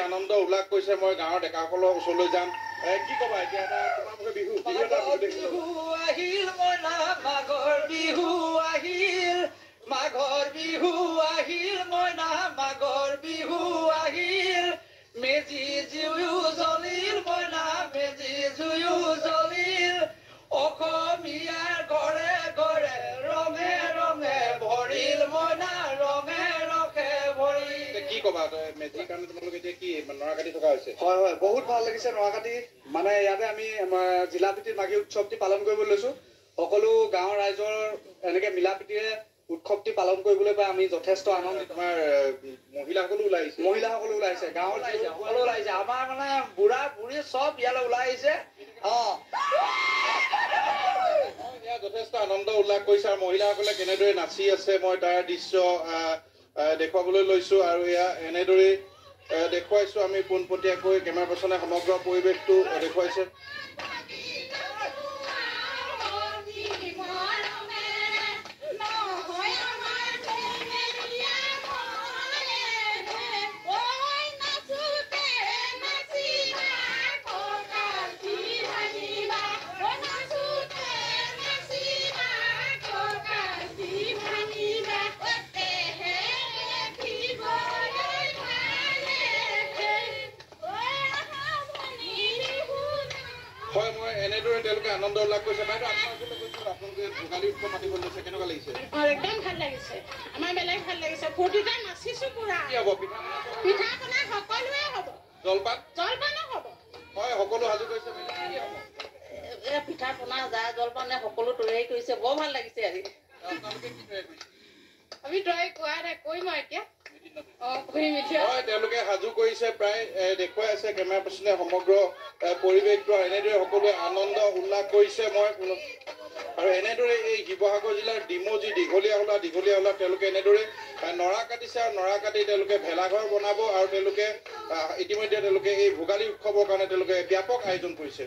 আনন্দ উল্লাস কৰিছে মই গাঁৱৰ ডেকাসকলৰ ওচৰলৈ যাম কি কবা এতিয়া এটা তোমাৰ মুখে বিহু আহিল মইনা মাঘৰ বিহু আহিল মইনা মাঘৰ বিহু আহিল মেজি জুয়ো জ্বলিল মইনা মেজি জুয়ো জ্বলিল অসমীয়াৰ ঘৰে ঘৰে ৰঙে ৰঙে ভৰিল মইনা ৰঙে ৰঙে ভৰিল কি কবা মেজিৰ কাৰণে তোমালোকে এতিয়া কি নৰা কাটি থকা হৈছে হয় হয় বহুত ভাল লাগিছে নৰা কাটি মানে ইয়াতে আমি জিলা ভিত্তিক মাঘী উৎসৱটি পালন কৰিবলৈ লৈছো সকলো গাঁৱৰ ৰাইজৰ এনেকে মিলা প্ৰীতিৰে উৎসৱটি পালন কৰিবলৈ পাই আমি যথেষ্ট আনন্দিত তোমাৰ মহিলাসকলো ওলাইছে গাঁৱৰ সকলো ওলাইছে আমাৰ মানে বুঢ়া বুঢ়ী চব ইয়ালৈ ওলাই আহিছে যথেষ্ট আনন্দ উল্লাস কৰিছে আৰু মহিলাসকলে কেনেদৰে নাচি আছে মই তাৰ দৃশ্য দেখুৱাবলৈ লৈছো আৰু এয়া এনেদৰে দেখুৱাইছো আমি পোনপটীয়াকৈ কেমেৰা পাৰ্চনে সমগ্ৰ পৰিৱেশটো দেখুৱাইছে হয় মই এনেদৰে তেওঁলোকে আনন্দ উল্লাস কৰিছে বাইদেউ আপোনালোকে ভোগালী উৎসৱ পাতিবলৈ লৈছে কেনেকুৱা লাগিছে একদম ভাল লাগিছে আমাৰ বেলেগ ভাল লাগিছে ফূৰ্তিতে নাচিছো পুৰা কি হ'ব পিঠা পনা সকলোৱে হ'ব জলপানো হ'ব হয় সকলো সাজু কৰিছে পিঠা পনা জা জলপানে সকলো তৈয়াৰী কৰিছে বৰ ভাল লাগিছে আজি আপোনালোকে কি তৈয়াৰী কৰিছে আমি তৈয়াৰী কোৱা নাই কৈ মই এতিয়া হয় তেওঁলোকে সাজু কৰিছে প্ৰায় দেখুৱাই আছে কেমেৰা পাৰ্চনে সমগ্ৰ পৰিৱেশটো এনেদৰে সকলোৱে আনন্দ উল্লাস কৰিছে মই আৰু এনেদৰে এই শিৱসাগৰ জিলাৰ ডিমৌজি দীঘলীয়া হোলা তেওঁলোকে এনেদৰে নৰা কাটিছে আৰু নৰা কাটি তেওঁলোকে ভেলাঘৰ বনাব আৰু তেওঁলোকে ইতিমধ্যে তেওঁলোকে এই ভোগালী উৎসৱৰ কাৰণে তেওঁলোকে ব্যাপক আয়োজন কৰিছে